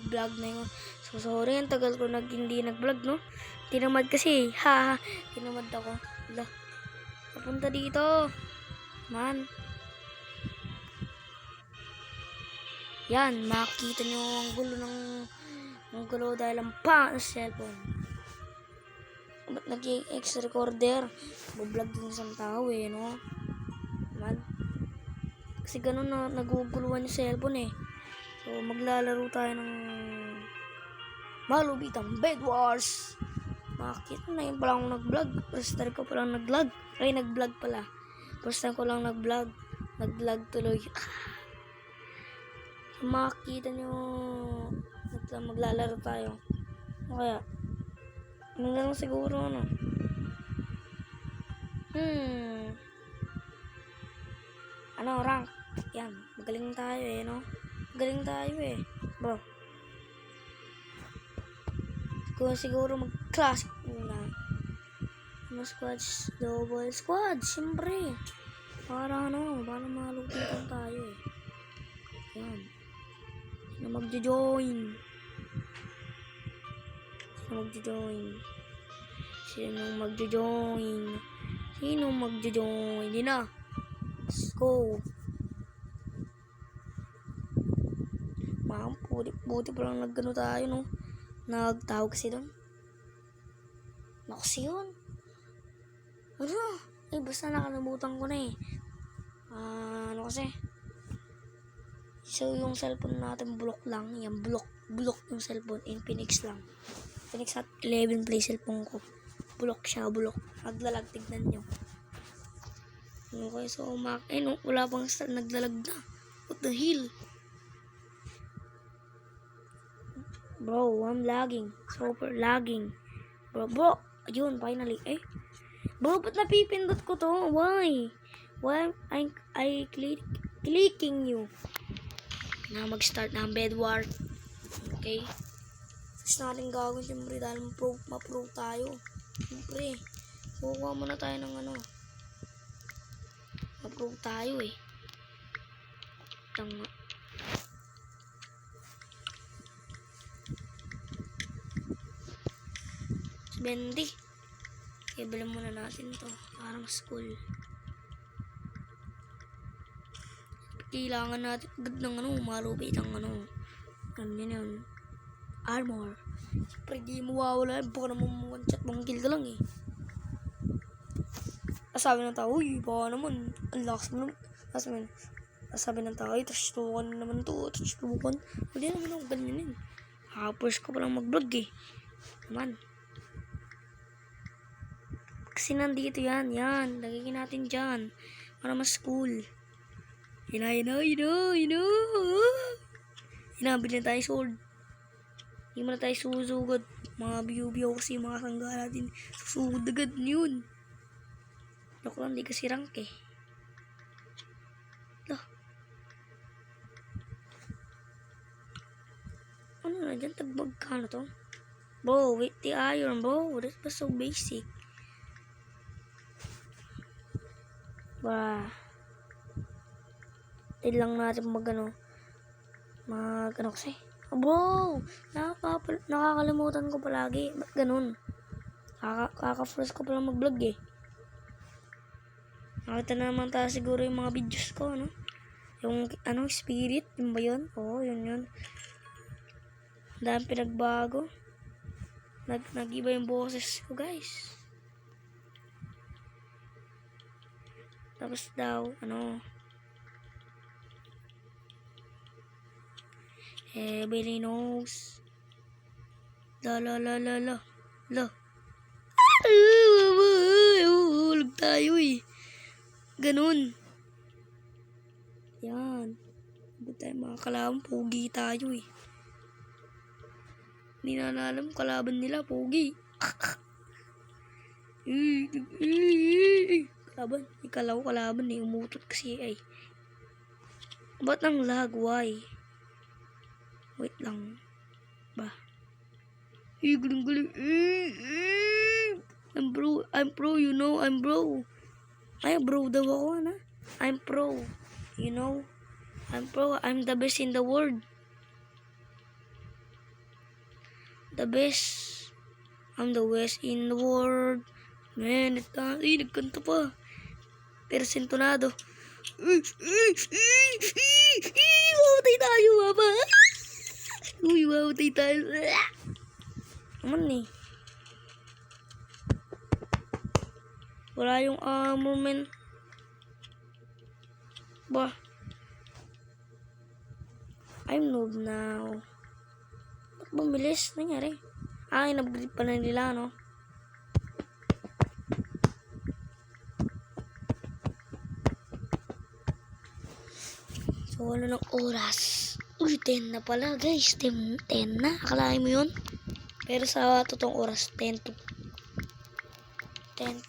Vlog na yun. So, sorry, ang tagal ko hindi nag-vlog, no? Tinamad kasi, ha. Tinamad ako. Wala. Napunta dito. Man. Yan, makikita nyo ang gulo ng gulo dahil ang pang cellphone. Ba't naging ex-recorder? Vlog din isang tao no? Man. Kasi ganun na naguguluhan yung cellphone So, maglalaro tayo ng malubitang Bed Wars. Makikita na yun pala akong nag-vlog. First time ko palang nag-vlog. Ay, nag-vlog pala. First time ko lang nag-vlog. Nag-vlog tuloy. Makikita nyo maglalaro tayo. O kaya ano lang siguro ano rank. Yan, magaling tayo no. Magaling tayo bro. Siguro mag-classic muna. Squads, double squad, siyempre. Para malupitan tayo Yan. Sino magjo-join? Sino magjo-join? Di na. Let's go. Buti pa lang nagano tayo, no? Nagtawag kasi doon. Naksi yun. Ano? Basta nakalimutan ko na ano kasi? So, yung cellphone natin, bulok lang. Yan, bulok yung cellphone. Infinix lang. Infinix at 11 play cellphone ko. Bulok siya, bulok. Naglalag, tignan nyo. Okay, so, wala pang start, naglalag na. What the hell? Bro, I'm lagging. Super lagging. Bro. Ayun, finally. Bro, ba't napipindot ko to? Why? Why I clicking you? Na mag-start na ang Bed War. Okay? Tapos natin gagawin siyempre dahil ma-pro tayo. Siyempre, kukuha muna tayo ng ma-pro tayo Tanga. Bendy. Kaya bilhin muna natin to. Parang school. Kailangan natin agad ng malupit ang ganyan yun. Armor. Siyempre di mo wawala baka naman one-shot mong kill ka lang Sabi ng tao, uy baka naman ang lakas mo naman. Sabi ng tao, touch-tukan naman to. Touch-tukan. Hindi naman ako ganyan Hapos ko palang mag-vlog Man. Kasi nandito yan. Lagay natin dyan. Para mas cool. Hinabili na tayo sword. Hindi mo na tayo susugod. Mga biyo-biyo kasi mga sangga natin. Susugod agad yun. Loko lang, di kasi rank Ano na dyan? Tagbag ka na to? Bro, with the iron, bro. That was so basic. Hindi lang natin kasi. Bro, nakakalimutan ko palagi. Ba't ganun? Kaka-first ko pala mag-vlog Nakita na naman tayo siguro yung mga videos ko, Yung, spirit, yun ba yun? Oo, yun. Dahil pinagbago. Nag-iba yung boses ko, guys. Tapos daw, Billy knows. La. Hulog tayo Ganun. Yan. Huwag tayo mga kalaban, pogi tayo Hindi na alam kalaban nila, pogi. Kalaban umutot kasi Ba't ang lag? Why? Wait lang. Guling. I'm pro, I'm bro. Ay, bro daw ako, I'm pro. I'm pro, I'm the best in the world. The best. I'm the best in the world. Man, nagkanta pa. Pero sintonado. Mamatay tayo, mama. Uy, mamatay tayo. Naman eh. Wala yung armor, man. Bah. I'm noob now. Ba't bumilis? Nangyari? In-upgrade pa na nila, no? So, ano ng oras? Uy, 10 na pala, guys. 10 na. Akalain mo yun? Pero sa totoong oras, 10 to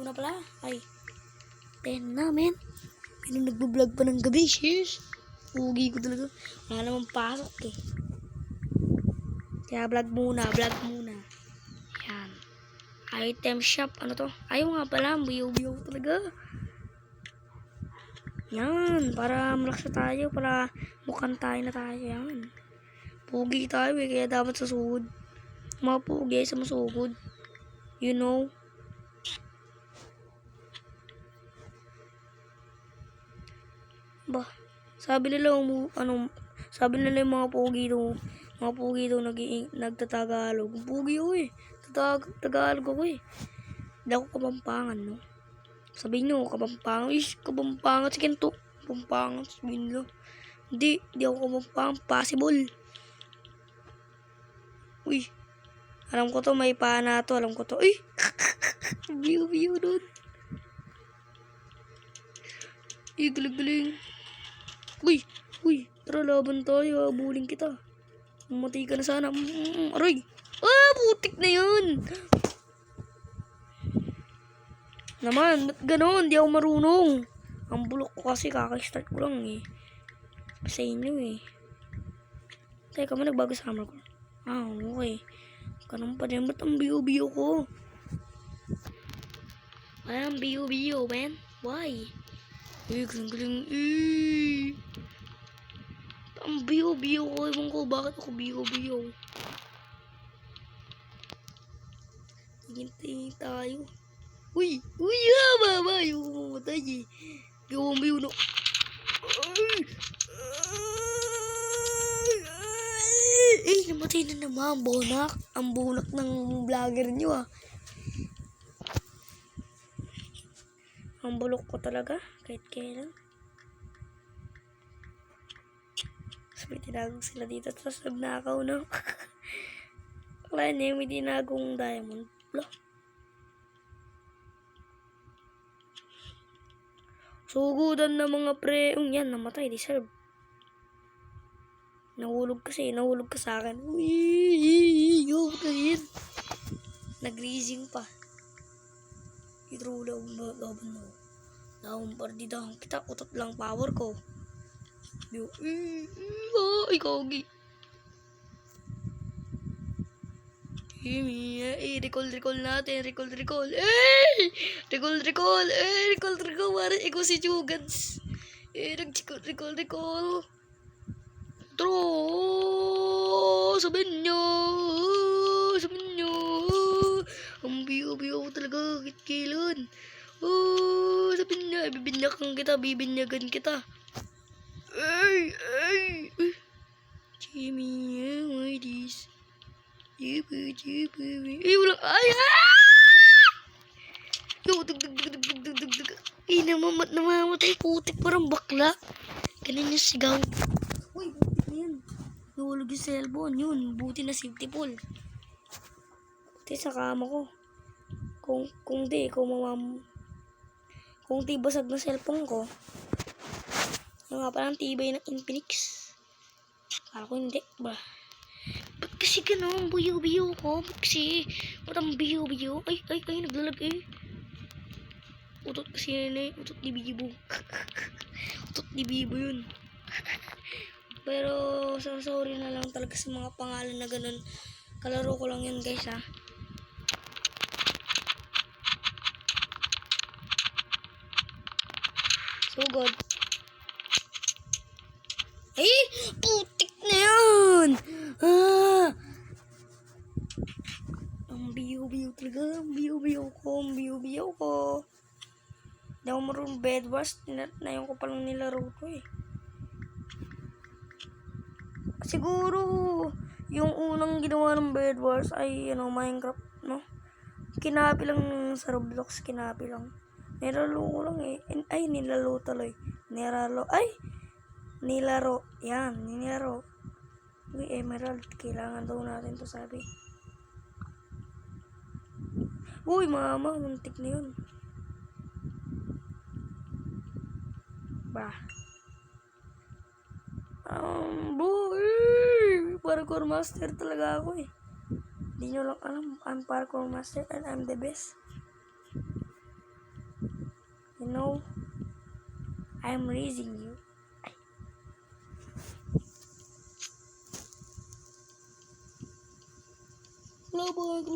na pala. Ay, 10 na, men. Pinong nagbo-vlog pa ng gabi, sis. Ugi ko talaga. Wala namang pasok, eh. Kaya vlog muna. Yan. Item shop. Ano to? Ayaw nga pala. Biyaw talaga. Yan. Para malakas na tayo. Para mukhang tayo na tayo. Yan. Pugi tayo eh. Kaya dapat sa sugod. Mga pugi sa masugod. You know. Bah. Sabi nila yung mga pugi daw nagtatagalog. Pugi ako eh. Tagalog ako eh. Hindi ako Kapampangan, no? Sabihin nyo, Kapampangan. Kapampangan si Kento. Kapampangan, sabihin nila. Hindi ako Kapampangan. Possible. Uy. Alam ko to, may pana to. Alam ko to. Uy! Biyo doon. Galing. Uy. Tara, laban tayo. Habulin kita. Mamatay ka na sana. Aray! Putik na yun! Naman, ba't ganon? Di ako marunong. Ang bulok ko kasi kaka-start ko lang eh. Sa inyo eh. Teka mo, nagbago sa camera ko. Okay. Ganun pa din. Ba't ang biyo-biyo ko? Why ang biyo-biyo, man? Why? Galing. Ang biyo-biyo ko. Ewan ko bakit ako biyo-biyo. Tingin tayo. Uy, mama. Yung mamatay eh. Gawang biyo no. Namatay na naman. Bonak. Ang bunak ng vlogger nyo ah. Ang bulok ko talaga. Kahit kailan. May tinagong sila dito. Tapos nagnakaw na. Akala niya may tinagong diamond. Blah. Sugudan na mga preong yan. Namatay. Deserve. Nahulog ka sa akin. Uy. Patayin. Nag-reasing pa. Itrula ang laban mo. Laban partida. Kita utot lang power ko. Ikaw gi. Recall natin. Recall. Recall. Para ikaw si Jugans. Recall. Tro. Sabihin nyo. Ang biyo talaga. Kitkilon. Sabihin nyo. Bibinyagan kita. Ay! Jimmy, why this? Walang, namamatay, putik, parang bakla. Ganun yung sigaw. Uy, putik na yan. Nahulog yung cellphone, yun. Buti na safety pole. Buti sa kama ko. Kung di basag na cellphone ko. Ano nga parang tibay ng Infinix. Kala ko hindi ba? Ba't kasi gano'n? Biyo ko. Ba't kasi? Ba't ang biyo? Ay, naglalag eh. Utot kasi yun eh. Utot ni Bibo. Utot ni Bibo yun. Pero, sorry na lang talaga sa mga pangalan na gano'n. Kalaro ko lang yun guys ha. So good. Putik na yun! biyo talaga. Biyo ko. Hindi ako marunong bed wars. Nayon ko palang nilaro ko eh. Siguro, yung unang ginawa ng bed wars ay, Minecraft, no? Kinapi lang sa Roblox, kinapi lang. Nilaro ko lang eh. Ay, nilaro tuloy. Nilaro. Yan, nilaro. Uy, emerald. Kailangan daw natin to sabi. Uy, mama. Muntik na yun. Bah. Boy. Parkour master talaga ako eh. Hindi nyo lang alam. I'm parkour master and I'm the best. You know, I'm raising you. Globon.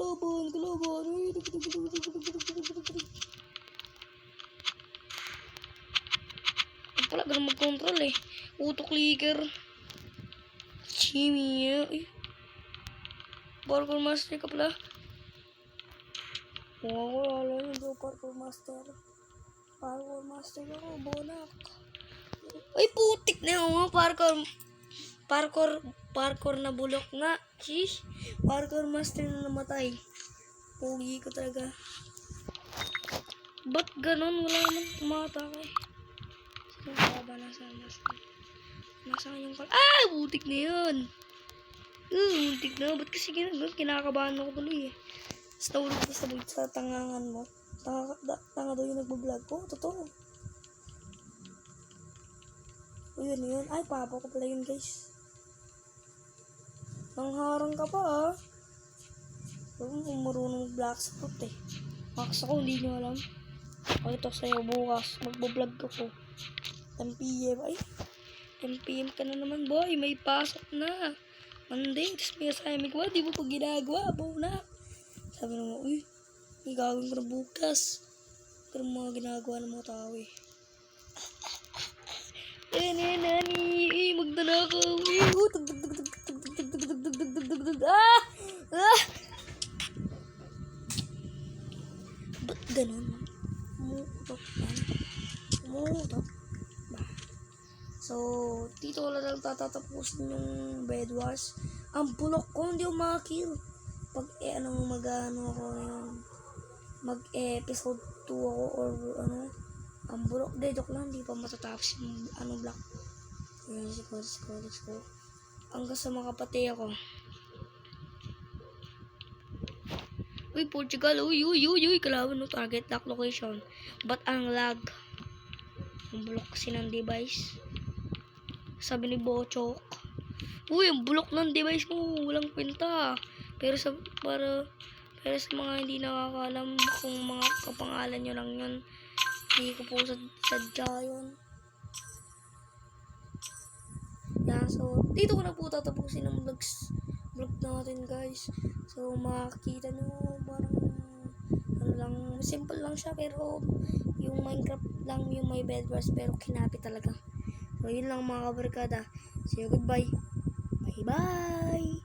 Ang pala, ganun mag-control eh. Auto-clicker. Chimia. Parkour master ka pala. Wala yun bro, parkour master. Parkour master ako, bonak. Ay, putik na yun. Parkour na bulok nga. Sheesh. Parkour master na namatay. Pugi ko talaga. Ba't ganon? Wala naman tumatake. Sino ka ba? Nasaan yung kal... Ah! Butik na yun. Butik na. Ba't kasi kinakabahan ako tuloy eh. Tapos nahulog sa tangangan mo. Tanga daw yung nagbablog ko. Totoo. O yun. Ay, papa ko pala yun guys. Nangharang ka pa ah. Kung marunong blacksmith eh. Max ako, hindi nyo alam. Pakita ko sa'yo bukas. Magbablog ako. 10 PM. Ay, 10 PM ka na naman boy. May pasok na. Monday. Tapos may assignment ko. Di mo pa ginagawa. Bona. Sabi naman, uy, may gagawin ko na bukas. Pero mga ginagawa ng mga tao eh. Nani. Magdala ka. Ba't ganun? Mutok. So, dito ko lang tatatapusin yung bed wars. Ang bulok ko, hindi ko makakill. Pag mag-episode 2 ako or ang bulok. Joke lang, hindi pa matatapos yung block. Ayan, let's go. Hanggang sa makapatay ako. Uy, Portugal. Uy. Kalaban no target lock location. But ang lag. Ang bulok kasi ng device. Sabi ni Bochok. Uy, ang bulok ng device mo. Walang kwenta. Pero sa mga hindi nakakaalam kung mga kapangalan nyo lang yun. Hindi ko po sadya yun. Yan, so, dito ko na po tatapusin ang vlog natin guys. So, makikita nyo parang simple lang siya pero yung Minecraft lang yung may bed wars pero kinapi talaga. So, yun lang mga kabarkada. See you, goodbye. Bye.